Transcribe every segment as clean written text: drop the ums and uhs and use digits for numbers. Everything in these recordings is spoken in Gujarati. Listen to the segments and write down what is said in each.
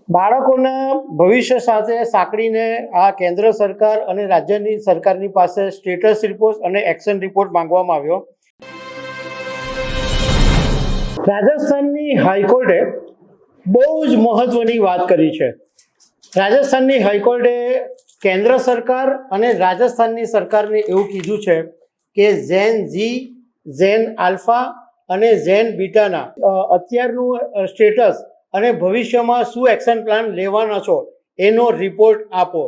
બાળકોના ભવિષ્ય સાથે સાંકળીને આ કેન્દ્ર સરકાર અને રાજ્યની સરકારની પાસે સ્ટેટસ રિપોર્ટ અને એક્શન રિપોર્ટ માંગવામાં આવ્યો. રાજસ્થાનની હાઈકોર્ટે બહુ જ મહત્વની વાત કરી છે. રાજસ્થાનની હાઈકોર્ટે કેન્દ્ર સરકાર અને રાજસ્થાનની સરકારને એવું કીધું છે કે ઝેન ઝી, ઝેન આલ્ફા અને ઝેન બીટાના અત્યારનું સ્ટેટસ અને ભવિષ્યમાં શું એક્શન પ્લાન લેવાના છો એનો રિપોર્ટ આપો.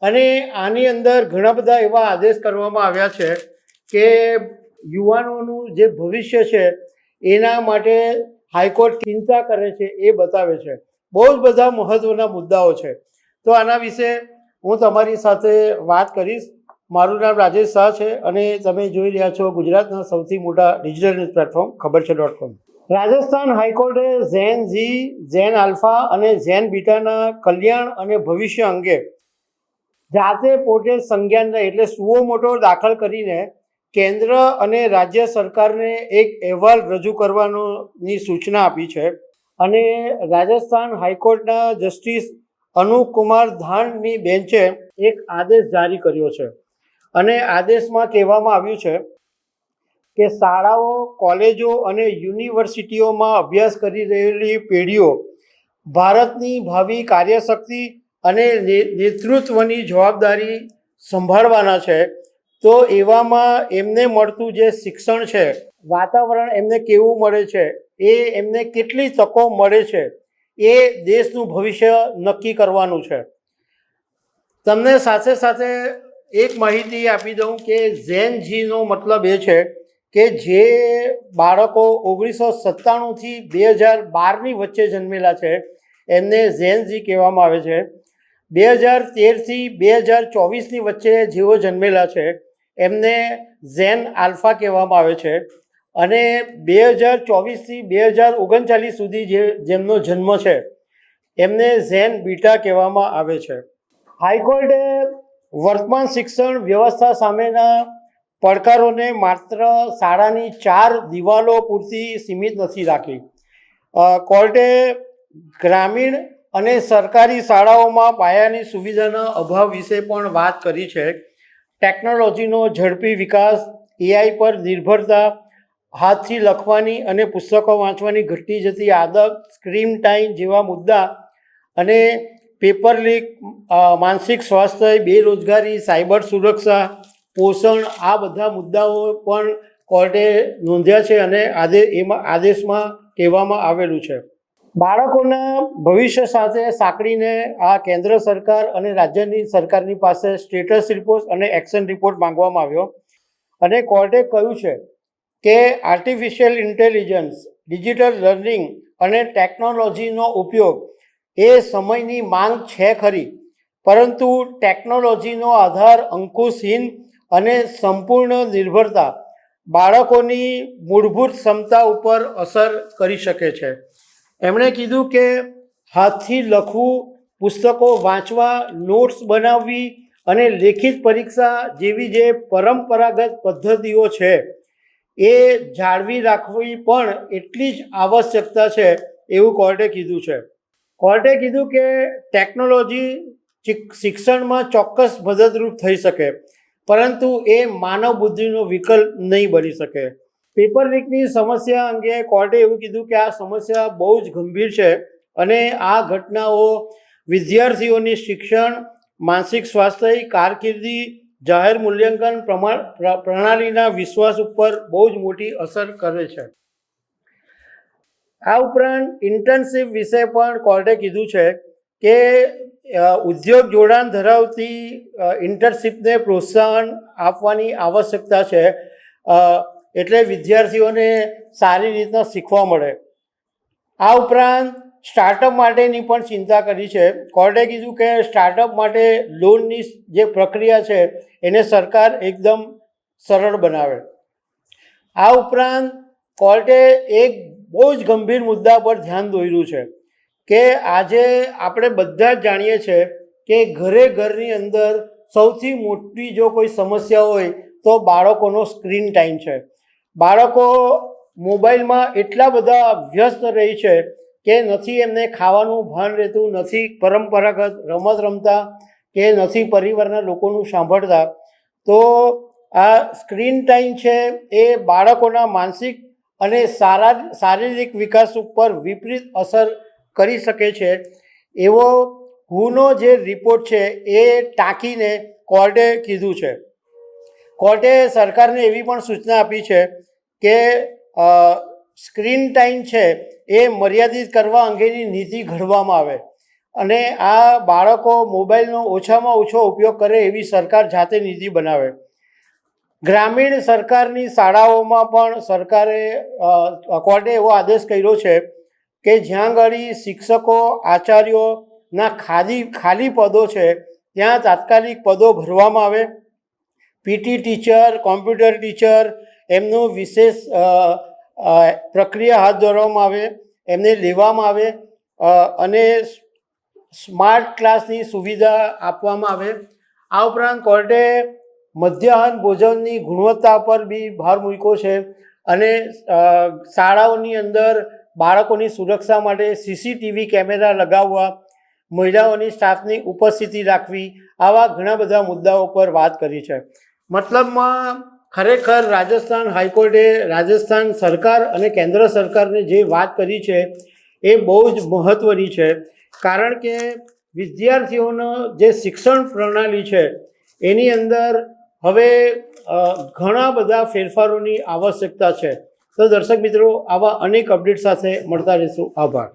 અને આની અંદર ઘણા બધા એવા આદેશ કરવામાં આવ્યા છે કે યુવાનોનું જે ભવિષ્ય છે એના માટે હાઈકોર્ટ ચિંતા કરે છે એ બતાવે છે. બહુ જ બધા મહત્ત્વના મુદ્દાઓ છે. તો આના વિશે હું તમારી સાથે વાત કરીશ. મારું નામ રાજેશ શાહ છે અને તમે જોઈ રહ્યા છો ગુજરાતના સૌથી મોટા ડિજિટલ ન્યૂઝ પ્લેટફોર્મ ખબર છે.com. રાજસ્થાન હાઈકોર્ટે ઝેન ઝી, ઝેન આલ્ફા અને ઝેન બીટાના કલ્યાણ અને ભવિષ્ય અંગે જાતે પોતે સંજ્ઞાન એટલે સુઓ મોટો દાખલ કરીને કેન્દ્ર અને રાજ્ય સરકારને એક અહેવાલ રજૂ કરવાની સૂચના આપી છે. અને રાજસ્થાન હાઈકોર્ટના જસ્ટિસ અનુપ કુમાર ધાણની બેન્ચે એક આદેશ જારી કર્યો છે. અને આદેશમાં કહેવામાં આવ્યું છે કે શાળાઓ, કોલેજો અને યુનિવર્સિટીઓમાં અભ્યાસ કરી રહેલી પેઢીઓ ભારતની ભાવિ કાર્યશક્તિ અને નેતૃત્વની જવાબદારી સંભાળવાના છે. તો એવામાં એમને મળતું જે શિક્ષણ છે, વાતાવરણ એમને કેવું મળે છે, એ એમને કેટલી તકો મળે છે, એ દેશનું ભવિષ્ય નક્કી કરવાનું છે. તમને સાથે સાથે એક માહિતી આપી દઉં કે ઝેન ઝીનો મતલબ એ છે કે જે બાળકો 1997થી 2012ની વચ્ચે જન્મેલા છે એમને ઝેન ઝી કહેવામાં આવે છે. 2013થી 2024ની વચ્ચે જેઓ જન્મેલા છે એમને ઝેન આલ્ફા કહેવામાં આવે છે. અને 2024થી 2039 સુધી જેમનો જન્મ છે એમને ઝેન બીટા કહેવામાં આવે છે. હાઈકોર્ટે વર્તમાન શિક્ષણ વ્યવસ્થા સામેના પડકારોને માત્ર શાળાની 4 દિવાલો પૂરતી સીમિત નથી રાખી. કોર્ટે ગ્રામીણ અને સરકારી શાળાઓમાં પાયાની સુવિધાના અભાવ વિશે પણ વાત કરી છે. ટેકનોલોજીનો ઝડપી વિકાસ, એઆઈ પર નિર્ભરતા, હાથથી લખવાની અને પુસ્તકો વાંચવાની ઘટતી જતી આદત, સ્ક્રીન ટાઈમ જેવા મુદ્દા અને પેપર લીક, માનસિક સ્વાસ્થ્ય, બેરોજગારી, સાયબર સુરક્ષા, પોષણ, આ બધા મુદ્દાઓ પણ કોર્ટે નોંધ્યા છે અને એમાં આદેશમાં કહેવામાં આવેલું છે. બાળકોના ભવિષ્ય સાથે સાંકળીને આ કેન્દ્ર સરકાર અને રાજ્યની સરકારની પાસે સ્ટેટસ રિપોર્ટ અને એક્શન રિપોર્ટ માંગવામાં આવ્યો. અને કોર્ટે કહ્યું છે કે આર્ટિફિશિયલ ઇન્ટેલિજન્સ, ડિજિટલ લર્નિંગ અને ટેકનોલોજીનો ઉપયોગ એ સમયની માંગ છે ખરી, પરંતુ ટેકનોલોજીનો આધાર અંકુશહીન અને સંપૂર્ણ નિર્ભરતા બાળકોની મૂળભૂત ક્ષમતા ઉપર અસર કરી શકે છે. એમણે કીધું કે હાથથી લખવું, પુસ્તકો વાંચવા, નોટ્સ બનાવવી અને લેખિત પરીક્ષા જેવી જે પરંપરાગત પદ્ધતિઓ છે એ જાળવી રાખવી પણ એટલી જ આવશ્યકતા છે એવું કોર્ટે કીધું છે. કોર્ટે કીધું કે ટેકનોલોજી શિક્ષણમાં ચોક્કસ મદદરૂપ થઈ શકે, પરંતુ એ માનવ બુદ્ધિનો વિકલ્પ નહીં બની શકે. પેપર લીકની સમસ્યા અંગે કોર્ટે એવું કીધું કે આ સમસ્યા બહુ જ ગંભીર છે અને આ ઘટનાઓ વિદ્યાર્થીઓની શિક્ષણ, માનસિક સ્વાસ્થ્ય, કારકિર્દી, જાહેર મૂલ્યાંકન પ્રણાલીના વિશ્વાસ ઉપર બહુ જ મોટી અસર કરે છે. આ ઉપરાંત ઇન્ટર્નશીપ વિશે પણ કોર્ટે કીધું છે કે ઉદ્યોગ જોડાણ ધરાવતી ઇન્ટર્નશીપને પ્રોત્સાહન આપવાની આવશ્યકતા છે, એટલે વિદ્યાર્થીઓને સારી રીતના શીખવા મળે. આ ઉપરાંત સ્ટાર્ટઅપ માટેની પણ ચિંતા કરી છે. કોર્ટે કીધું કે સ્ટાર્ટઅપ માટે લોનની જે પ્રક્રિયા છે એને સરકાર એકદમ સરળ બનાવે. આ ઉપરાંત કોર્ટે એક બહુ જ ગંભીર મુદ્દા પર ધ્યાન દોર્યું છે કે આજે આપણે બધા જ જાણીએ છીએ કે ઘરની અંદર સૌથી મોટી જો કોઈ સમસ્યા હોય તો બાળકોનો સ્ક્રીન ટાઈમ છે. બાળકો મોબાઈલમાં એટલા બધા વ્યસ્ત રહે છે કે નથી એમને ખાવાનું ભાન રહેતું, નથી પરંપરાગત રમત રમતા કે નથી પરિવારના લોકોનું સાંભળતા, તો આ સ્ક્રીન ટાઈમ છે એ બાળકોના માનસિક અને શારીરિક વિકાસ ઉપર વિપરીત અસર કરી શકે છે એવો હુનો જે રિપોર્ટ છે એ ટાંકીને કોર્ટે કીધું છે. કોર્ટે સરકારને એવી પણ સૂચના આપી છે કે સ્ક્રીન ટાઈમ છે એ મર્યાદિત કરવા અંગેની નીતિ ઘડવામાં આવે અને આ બાળકો મોબાઈલનો ઓછામાં ઓછો ઉપયોગ કરે એવી સરકાર જાતે નીતિ બનાવે. ગ્રામીણ સરકારની શાળાઓમાં પણ કોર્ટે એવો આદેશ કર્યો છે કે જ્યાં આગળ શિક્ષકો આચાર્યોના ખાલી પદો છે ત્યાં તાત્કાલિક પદો ભરવામાં આવે. પીટી ટીચર, કોમ્પ્યુટર ટીચર, એમનું વિશેષ પ્રક્રિયા હાથ ધરવામાં આવે, એમને લેવામાં આવે અને સ્માર્ટ ક્લાસની સુવિધા આપવામાં આવે. આ ઉપરાંત કોર્ટે મધ્યાહન ભોજનની ગુણવત્તા પર બી ભાર મૂક્યો છે અને શાળાઓની અંદર બાળકોની સુરક્ષા માટે સીસીટીવી કેમેરા લગાવવા, મહિલાઓની સ્ટાફની ઉપસ્થિતિ રાખવી, આવા ઘણા બધા મુદ્દાઓ પર વાત કરી છે. મતલબમાં ખરેખર રાજસ્થાન હાઈકોર્ટે રાજસ્થાન સરકાર અને કેન્દ્ર સરકારને જે વાત કરી છે એ બહુ જ મહત્ત્વની છે, કારણ કે વિદ્યાર્થીઓનો જે શિક્ષણ પ્રણાલી છે એની અંદર હવે ઘણા બધા ફેરફારોની આવશ્યકતા છે. તો દર્શક મિત્રો, આવા અનેક અપડેટ સાથે મળતા રહીશું. આભાર.